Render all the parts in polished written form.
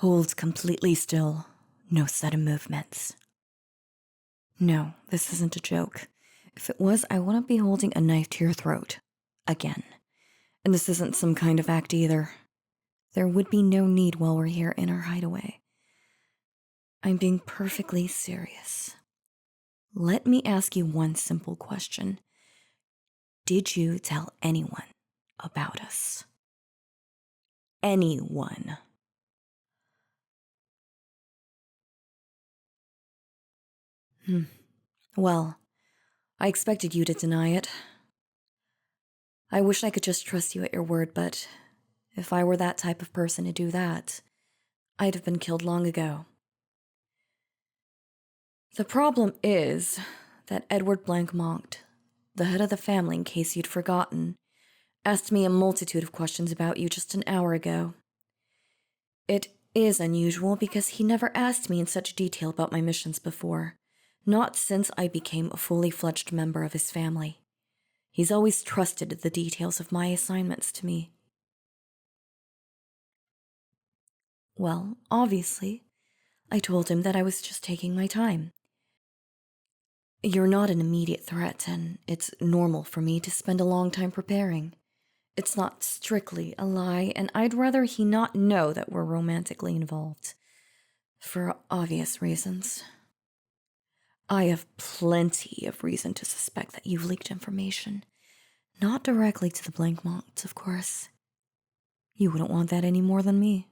Hold completely still. No sudden movements. No, this isn't a joke. If it was, I wouldn't be holding a knife to your throat. Again. And this isn't some kind of act either. There would be no need while we're here in our hideaway. I'm being perfectly serious. Let me ask you one simple question. Did you tell anyone about us? Anyone? Well, I expected you to deny it. I wish I could just trust you at your word, but if I were that type of person to do that, I'd have been killed long ago. The problem is that Edward Blancmont, the head of the family, in case you'd forgotten, asked me a multitude of questions about you just an hour ago. It is unusual because he never asked me in such detail about my missions before, not since I became a fully fledged member of his family. He's always trusted the details of my assignments to me. Well, obviously, I told him that I was just taking my time. You're not an immediate threat, and it's normal for me to spend a long time preparing. It's not strictly a lie, and I'd rather he not know that we're romantically involved. For obvious reasons. I have plenty of reason to suspect that you've leaked information. Not directly to the Blancmonts, of course. You wouldn't want that any more than me.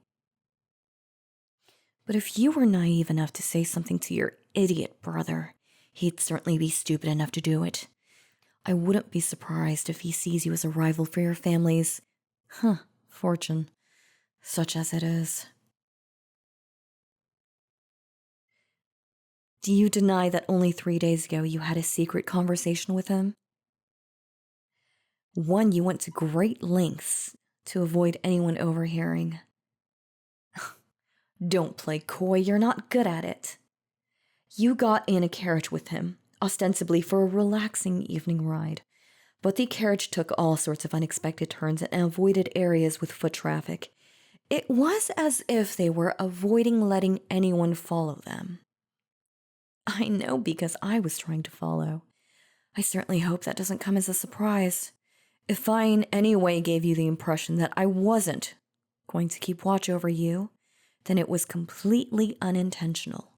But if you were naive enough to say something to your idiot brother, he'd certainly be stupid enough to do it. I wouldn't be surprised if he sees you as a rival for your family's, fortune, such as it is. Do you deny that only 3 days ago you had a secret conversation with him? One you went to great lengths to avoid anyone overhearing. Don't play coy, you're not good at it. You got in a carriage with him, ostensibly for a relaxing evening ride, but the carriage took all sorts of unexpected turns and avoided areas with foot traffic. It was as if they were avoiding letting anyone follow them. I know because I was trying to follow. I certainly hope that doesn't come as a surprise. If I in any way gave you the impression that I wasn't going to keep watch over you, then it was completely unintentional.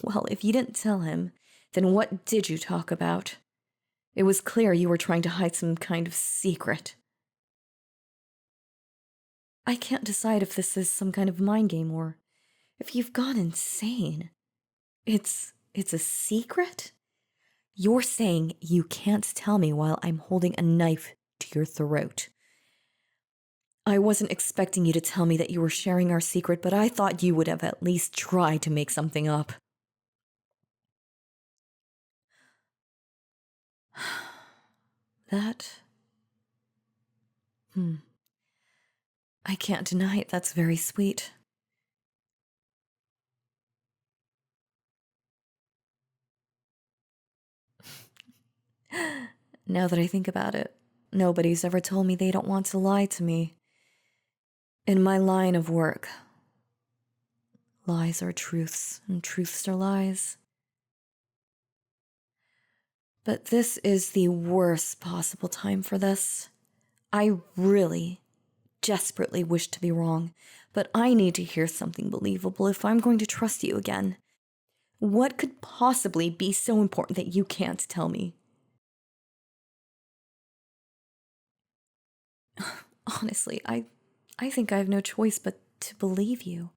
Well, if you didn't tell him, then what did you talk about? It was clear you were trying to hide some kind of secret. I can't decide if this is some kind of mind game or if you've gone insane. It's a secret? You're saying you can't tell me while I'm holding a knife to your throat. I wasn't expecting you to tell me that you were sharing our secret, but I thought you would have at least tried to make something up. That? I can't deny it, that's very sweet. Now that I think about it, nobody's ever told me they don't want to lie to me. In my line of work, lies are truths, and truths are lies. But this is the worst possible time for this. I really, desperately wish to be wrong, but I need to hear something believable if I'm going to trust you again. What could possibly be so important that you can't tell me? Honestly, I think I have no choice but to believe you.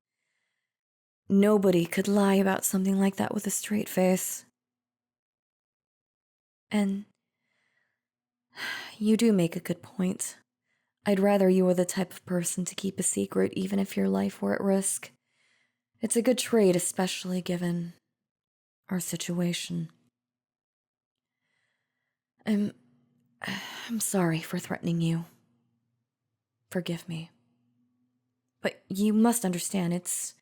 Nobody could lie about something like that with a straight face. And you do make a good point. I'd rather you were the type of person to keep a secret even if your life were at risk. It's a good trait, especially given our situation. I'm sorry for threatening you. Forgive me. But you must understand, it's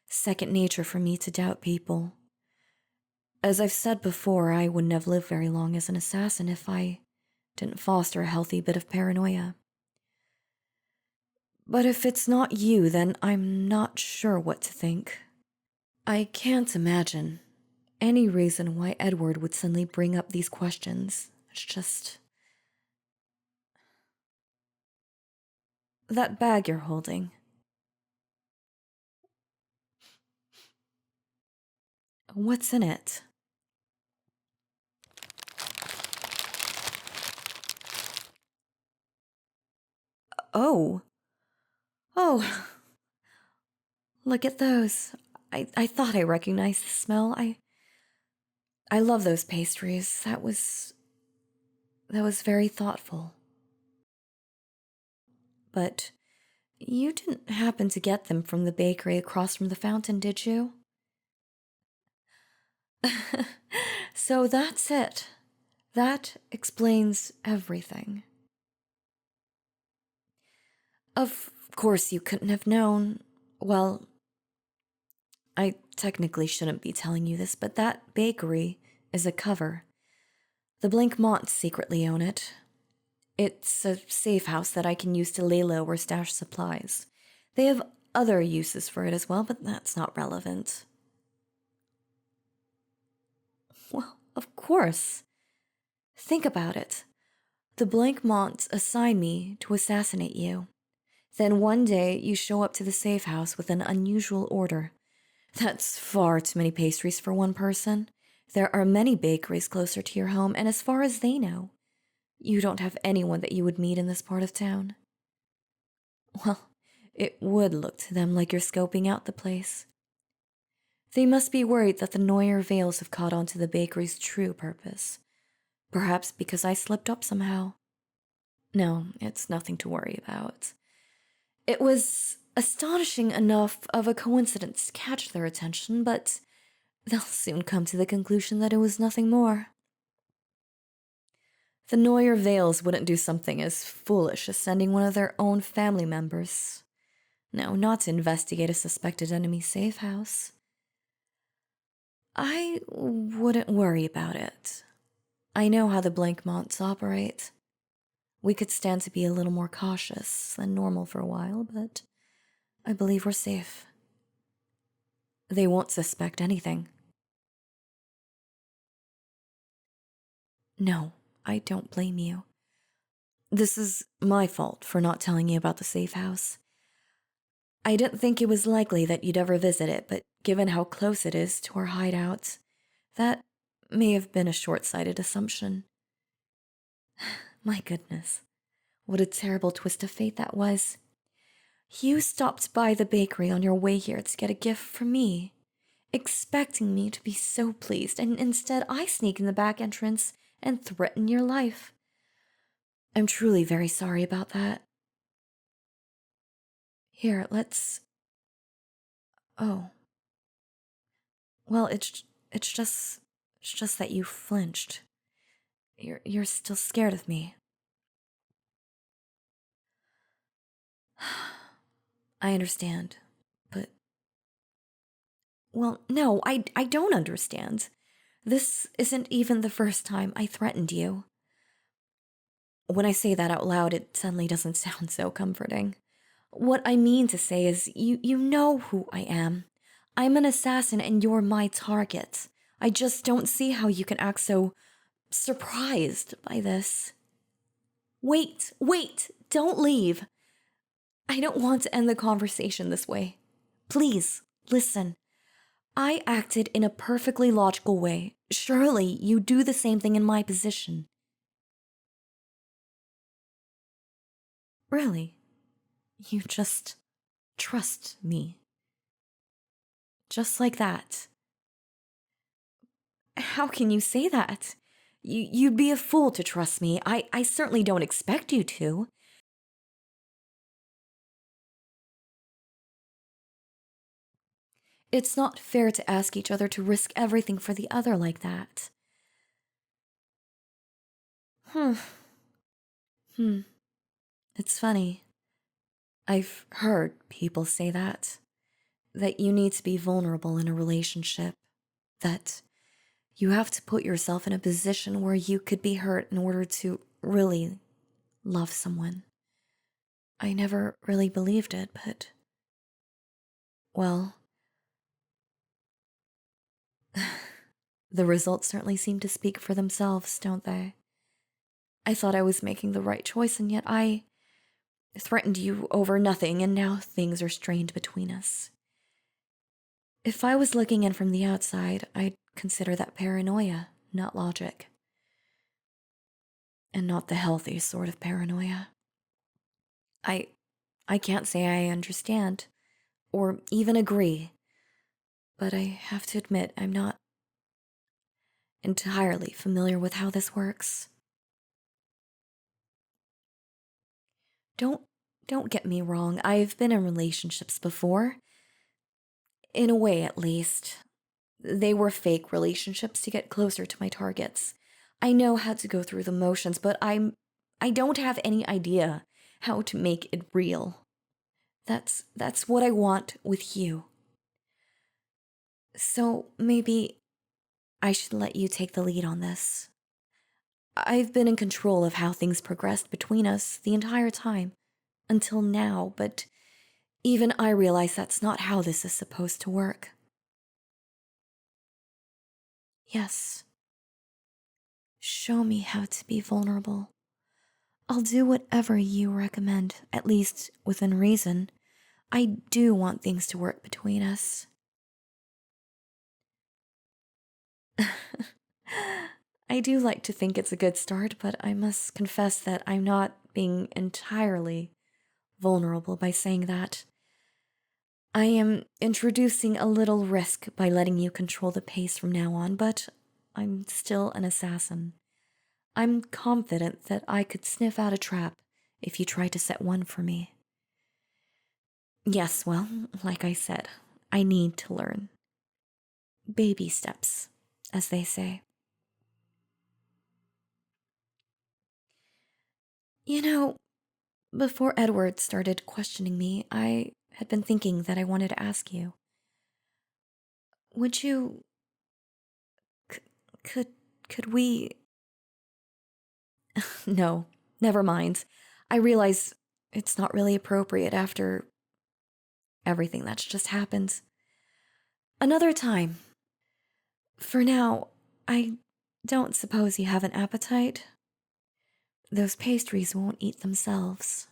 second nature for me to doubt people. As I've said before, I wouldn't have lived very long as an assassin if I didn't foster a healthy bit of paranoia. But if it's not you, then I'm not sure what to think. I can't imagine any reason why Edward would suddenly bring up these questions. It's just... That bag you're holding. What's in it? Oh. Oh. Look at those. I thought I recognized the smell. I love those pastries. That was very thoughtful. But you didn't happen to get them from the bakery across from the fountain, did you? So that's it. That explains everything. Of course you couldn't have known. Well, I technically shouldn't be telling you this, but that bakery is a cover. The Blinkmonts secretly own it. It's a safe house that I can use to lay low or stash supplies. They have other uses for it as well, but that's not relevant. Well, of course. Think about it. The Blinkmonts assign me to assassinate you. Then one day you show up to the safe house with an unusual order. That's far too many pastries for one person. There are many bakeries closer to your home, and as far as they know, you don't have anyone that you would meet in this part of town. Well, it would look to them like you're scoping out the place. They must be worried that the Neuer Veils have caught on to the bakery's true purpose. Perhaps because I slipped up somehow. No, it's nothing to worry about. It was astonishing enough of a coincidence to catch their attention, but they'll soon come to the conclusion that it was nothing more. The Neuer Veils wouldn't do something as foolish as sending one of their own family members. No, not to investigate a suspected enemy safe house. I wouldn't worry about it. I know how the Blankmonts operate. We could stand to be a little more cautious than normal for a while, but I believe we're safe. They won't suspect anything. No, I don't blame you. This is my fault for not telling you about the safe house. I didn't think it was likely that you'd ever visit it, but given how close it is to our hideout, that may have been a short-sighted assumption. My goodness, what a terrible twist of fate that was. You stopped by the bakery on your way here to get a gift from me, expecting me to be so pleased, and instead I sneak in the back entrance and threaten your life. I'm truly very sorry about that. Here, let's... Oh. Well, it's just that you flinched. You're still scared of me. I understand, but... Well, no, I don't understand. This isn't even the first time I threatened you. When I say that out loud, it suddenly doesn't sound so comforting. What I mean to say is, you know who I am. I'm an assassin and you're my target. I just don't see how you can act so surprised by this. Wait, don't leave. I don't want to end the conversation this way. Please, listen. I acted in a perfectly logical way. Surely you do the same thing in my position. Really? You just trust me. Just like that. How can you say that? You'd be a fool to trust me. I certainly don't expect you to. It's not fair to ask each other to risk everything for the other like that. Hmm. It's funny. I've heard people say that. That you need to be vulnerable in a relationship. That you have to put yourself in a position where you could be hurt in order to really love someone. I never really believed it, but, well, the results certainly seem to speak for themselves, don't they? I thought I was making the right choice, and yet I threatened you over nothing, and now things are strained between us. If I was looking in from the outside, I'd consider that paranoia, not logic. And not the healthy sort of paranoia. I I can't say I understand or even agree, but I have to admit I'm not entirely familiar with how this works. Don't don't get me wrong. I've been in relationships before, in a way at least. They were fake relationships to get closer to my targets. I know how to go through the motions, but I don't have any idea how to make it real. That's what I want with you. So maybe I should let you take the lead on this. I've been in control of how things progressed between us the entire time, until now, but even I realize that's not how this is supposed to work. Yes, show me how to be vulnerable. I'll do whatever you recommend, at least within reason. I do want things to work between us. I do like to think it's a good start, but I must confess that I'm not being entirely vulnerable by saying that. I am introducing a little risk by letting you control the pace from now on, but I'm still an assassin. I'm confident that I could sniff out a trap if you tried to set one for me. Yes, well, like I said, I need to learn. Baby steps, as they say. You know, before Edward started questioning me, I had been thinking that I wanted to ask you. Would you... c- could... could we... No, never mind. I realize it's not really appropriate after everything that's just happened. Another time. For now, I don't suppose you have an appetite? Those pastries won't eat themselves.